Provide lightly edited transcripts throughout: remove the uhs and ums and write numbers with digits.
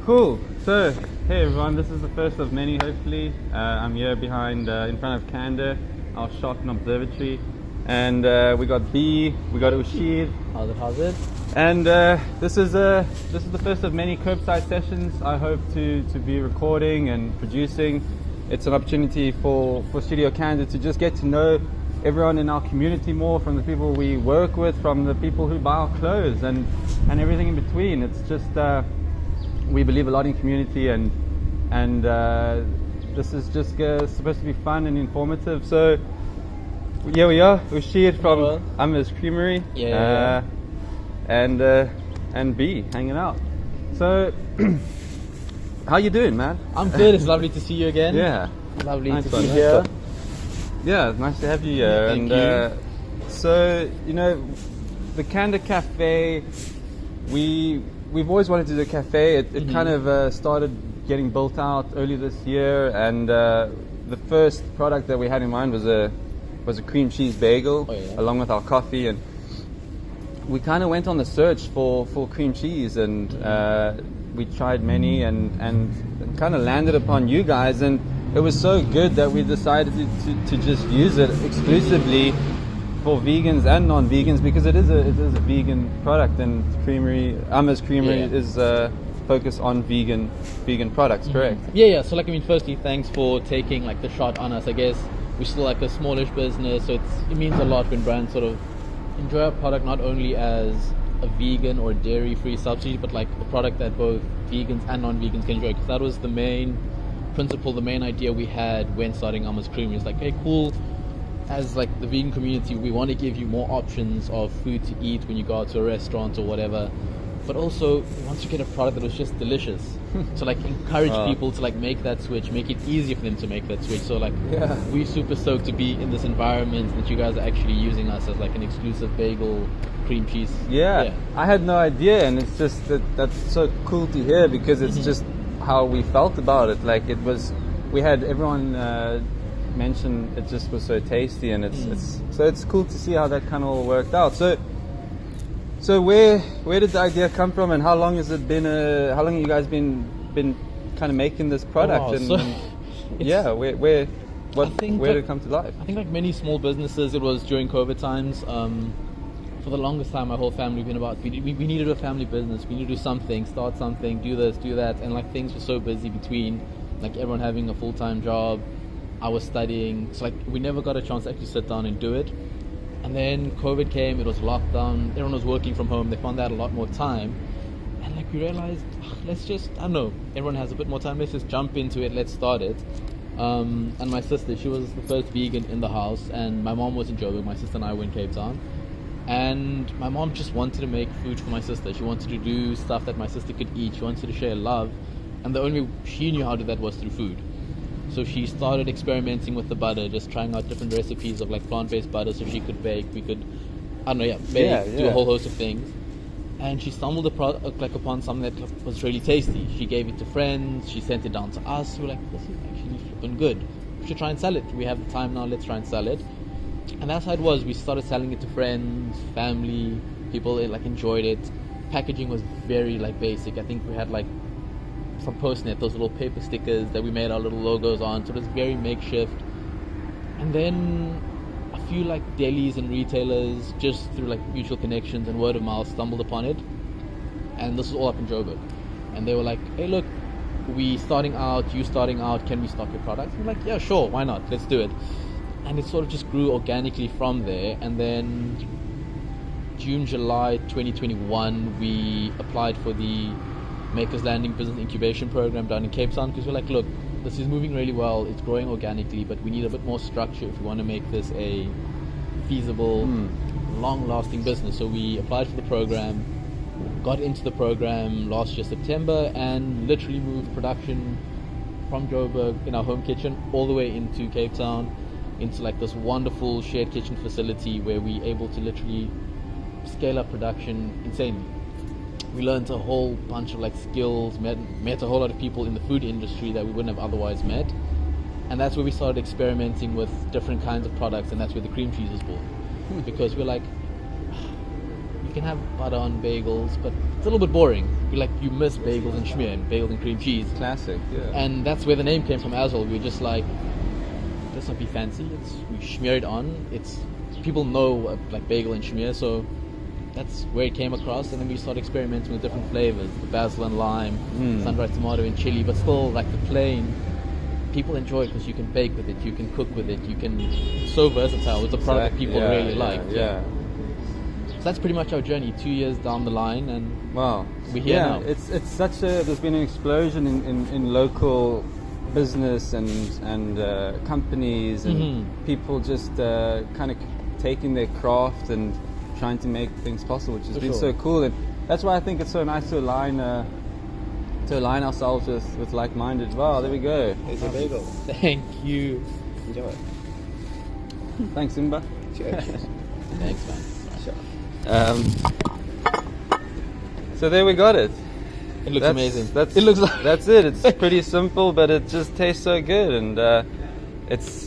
Cool. So, hey everyone, this is the first of many, hopefully. I'm here behind, in front of Candor, our shop and observatory. And we got B, we got Ushir. How's it? And this is the first of many Kerbside sessions I hope to be recording and producing. It's an opportunity for Studio Candor to just get to know everyone in our community more, from the people we work with, from the people who buy our clothes, and everything in between. It's just we believe a lot in community, and this is just supposed to be fun and informative. So here we are, Ushir from Amma's Creamery, and B hanging out. So how you doing, man? I'm good. It's lovely to see you again. Yeah, Lovely nice to one, be nice here. one. Yeah, it's nice to have you here. Thank you. So, the Candor Cafe, we've always wanted to do a cafe. It kind of started getting built out early this year, and the first product that we had in mind was a cream cheese bagel, along with our coffee, and we kind of went on the search for cream cheese, and we tried many, and kind of landed upon you guys, and it was so good that we decided to just use it exclusively for vegans and non-vegans, because it is a vegan product, and Amma's Creamery is focused on vegan products, correct? Yeah. So firstly, thanks for taking the shot on us. I guess we're still a smallish business, so it means a lot when brands sort of enjoy our product not only as a vegan or dairy-free substitute, but a product that both vegans and non-vegans can enjoy. Because that was the main principle, the main idea we had when starting Amma's Creamery. It's hey, cool. As the vegan community, we want to give you more options of food to eat when you go out to a restaurant or whatever, but also we want to get a product that was just delicious. So encourage people to make that switch, make it easier for them to make that switch. So we're super stoked to be in this environment that you guys are actually using us as an exclusive bagel cream cheese. Yeah, I had no idea, and it's just that's so cool to hear, because it's just how we felt about it. We had everyone mention it just was so tasty, and it's cool to see how that kind of all worked out. So where did the idea come from, and how long has it been? How long have you guys been kind of making this product? Where did it come to life? I think many small businesses, it was during COVID times. For the longest time, my whole family been about we needed a family business. We need to do something, start something, do this, do that, and things were so busy between everyone having a full-time job. I was studying, so we never got a chance to actually sit down and do it. And then COVID came, it was lockdown, everyone was working from home, they found that a lot more time. And we realized, let's just, I don't know, everyone has a bit more time, let's just jump into it, let's start it. And my sister, she was the first vegan in the house, and my mom was in Joburg, my sister and I were in Cape Town. And my mom just wanted to make food for my sister. She wanted to do stuff that my sister could eat, she wanted to share love. And the only way she knew how to do that was through food. So she started experimenting with the butter, just trying out different recipes of plant-based butter, so she could bake. We could, bake, do a whole host of things. And she stumbled upon something that was really tasty. She gave it to friends. She sent it down to us. We were this is actually flipping good. We should try and sell it. We have the time now. Let's try and sell it. And that's how it was. We started selling it to friends, family. People enjoyed it. Packaging was very basic. I think we had some Post-it, those little paper stickers that we made our little logos on, so it was very makeshift. And then a few delis and retailers, just through mutual connections and word of mouth, stumbled upon it. And this was all up in Joburg, and they were hey look, you starting out, can we stock your products? And we're yeah, sure, why not, let's do it. And it sort of just grew organically from there. And then July 2021, we applied for the Makers Landing Business Incubation Program down in Cape Town, because we're look, this is moving really well, it's growing organically, but we need a bit more structure if we want to make this a feasible, long-lasting business. So we applied for the program, got into the program last year September, and literally moved production from Joburg in our home kitchen all the way into Cape Town, into this wonderful shared kitchen facility where we're able to literally scale up production insanely. We learned a whole bunch of skills, met a whole lot of people in the food industry that we wouldn't have otherwise met, and that's where we started experimenting with different kinds of products, and that's where the cream cheese was born. Because we're can have butter on bagels, but it's a little bit boring. You miss bagels and schmear and bagels and cream cheese. Classic, yeah. And that's where the name came from as well. We were just like, let's not be fancy. We schmear it on. People know like bagel and schmear, so that's where it came across. And then we started experimenting with different flavors, the basil and lime, sun-dried tomato and chili, but still like the plain. People enjoy it because you can bake with it, you can cook with it, it's so versatile. It's a product that people really like. Yeah. So that's pretty much our journey. 2 years down the line, and wow, we're here now. It's such a. There's been an explosion in local business and companies and people just kind of taking their craft and trying to make things possible, which has been so cool. And that's why I think it's so nice to align ourselves with like-minded. Wow, there we go. Here's a bagel. Thank you. Enjoy it. Thanks, Simba. Cheers. Thanks, man. Sure. So there we got it. It looks amazing. It looks like that's it. It's pretty simple, but it just tastes so good, and it's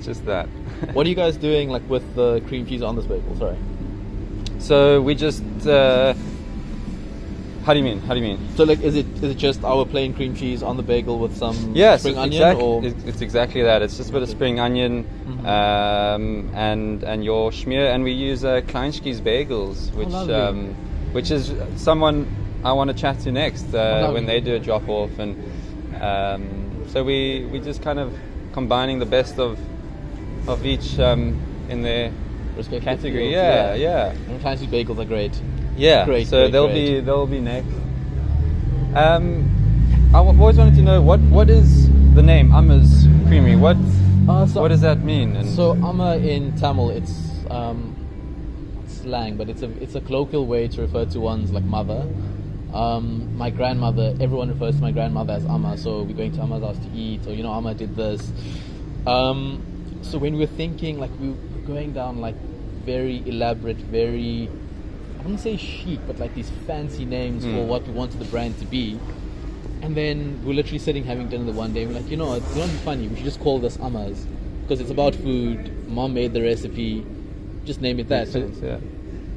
just that. What are you guys doing like with the cream cheese on this bagel? Sorry. So we just. How do you mean? So like, is it just our plain cream cheese on the bagel with some spring onion? Or It's exactly that. It's just a bit of spring onion, and your schmear, and we use Kleinschke's bagels, which is someone I want to chat to next when they do a drop off, and so we just kind of combining the best of each in their respective category. fields, Yeah. And Kleinschke's bagels are great. Yeah, Great, so great. they'll be next. I've always wanted to know what is the name Amma's Creamery. What does that mean? And So Amma in Tamil, it's slang, but it's a colloquial way to refer to one's like mother. My grandmother, everyone refers to my grandmother as Amma. So we're going to Amma's house to eat, or Amma did this. So when we were thinking, like we were going down like very elaborate, very, I wouldn't say chic, but like these fancy names for what we wanted the brand to be. And then we're literally sitting having dinner the one day. We're like, it's going to be funny. We should just call this Amma's because it's about food. Mom made the recipe. Just name it that. Makes sense, yeah.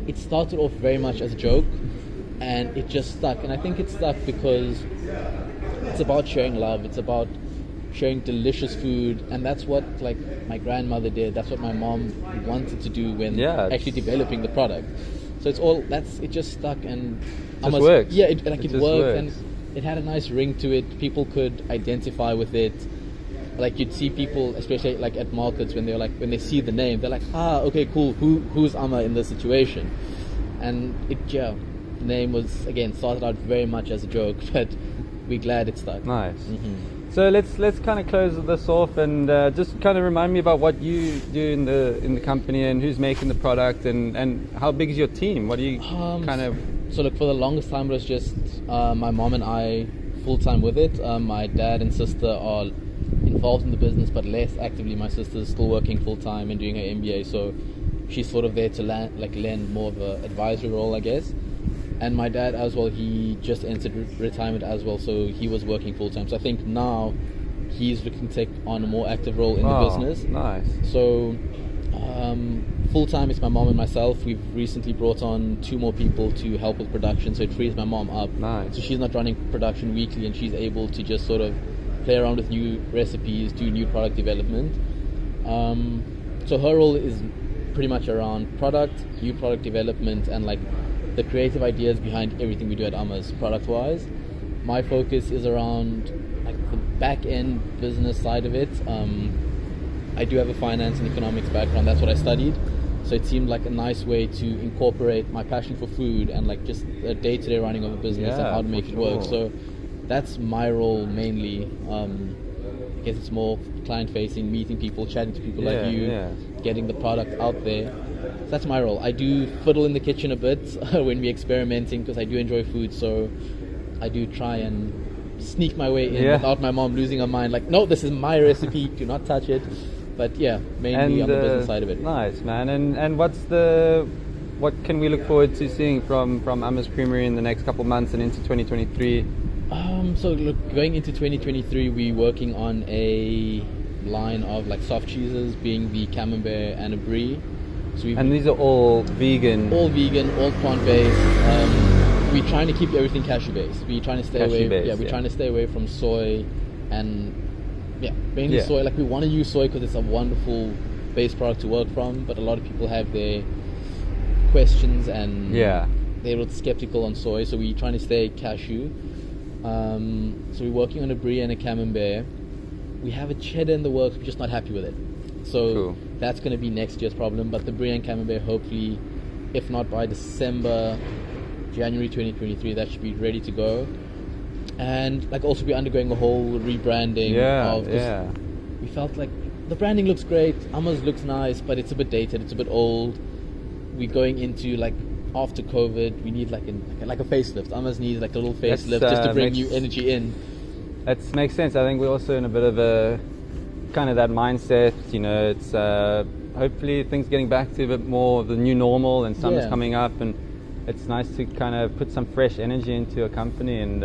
It started off very much as a joke, and it just stuck. And I think it stuck because it's about sharing love. It's about sharing delicious food, and that's what like my grandmother did. That's what my mom wanted to do when actually developing the product. So it just stuck, and it works. Yeah, it worked, works. and it had a nice ring to it. People could identify with it. Like you'd see people, especially like at markets, when when they see the name, they're like, okay, cool. Who's Amma in this situation? And the name was again started out very much as a joke, but we're glad it stuck. Nice. Mm-hmm. So let's kind of close this off, and just kind of remind me about what you do in the company, and who's making the product, and how big is your team? What do you kind of? So look, for the longest time it was just my mom and I full time with it. My dad and sister are involved in the business, but less actively. My sister is still working full time and doing her MBA, so she's sort of there to lend more of an advisory role, I guess. And my dad as well, he just entered retirement as well, so he was working full time. So I think now he's looking to take on a more active role in the business. Nice. So full time it's my mom and myself. We've recently brought on 2 more people to help with production, so it frees my mom up. Nice. So she's not running production weekly, and she's able to just sort of play around with new recipes, do new product development. So her role is pretty much around product, new product development, and like the creative ideas behind everything we do at Amma's product-wise. My focus is around like the back-end business side of it. I do have a finance and economics background. That's what I studied. So it seemed like a nice way to incorporate my passion for food and like just the day-to-day running of a business and how to make it work. So that's my role mainly. I guess it's more client-facing, meeting people, chatting to people like you, getting the product out there. So that's my role. I do fiddle in the kitchen a bit when we're experimenting because I do enjoy food. So I do try and sneak my way in without my mom losing her mind. Like, no, this is my recipe. Do not touch it. But yeah, mainly on the business side of it. Nice, man. And what can we look forward to seeing from Amma's Creamery in the next couple of months and into 2023? So look, going into 2023, we're working on a line of like soft cheeses, being the camembert and a brie. So And these are all vegan. all vegan, all plant-based. We're trying to keep everything cashew-based. We're trying to stay away. Cashew-based, Yeah, we're yeah. trying to stay away from soy, and mainly Yeah. soy. Like we want to use soy because it's a wonderful base product to work from. But a lot of people have their questions and Yeah. they're a little skeptical on soy. So we're trying to stay cashew. So we're working on a brie and a camembert. We have a cheddar in the works. We're just not happy with it. So Cool. that's going to be next year's problem. But the brie and camembert, hopefully, if not by December, January 2023, that should be ready to go. And like also we're undergoing a whole rebranding. Yeah, 'cause yeah. We felt like the branding looks great. Amma's looks nice, but it's a bit dated. It's a bit old. We're going into like after COVID, we need like a facelift. Amma's needs like a little facelift That's, just to bring makes- new energy in. That makes sense. I think we're also in a bit of a kind of that mindset. You know, it's hopefully things getting back to a bit more of the new normal, and summer's Yeah. coming up, and it's nice to kind of put some fresh energy into a company. And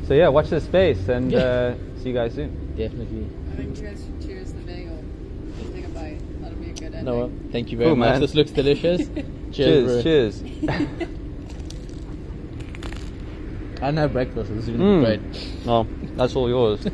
so yeah, watch this space, and see you guys soon. Definitely. I think you guys should cheers the bagel. Take a bite. That'll be a good ending. Noah, thank you very Cool, much. man. This looks delicious. Cheers, bro. Cheers. I didn't have breakfast. This is Mm. going to be great. Well, that's all yours.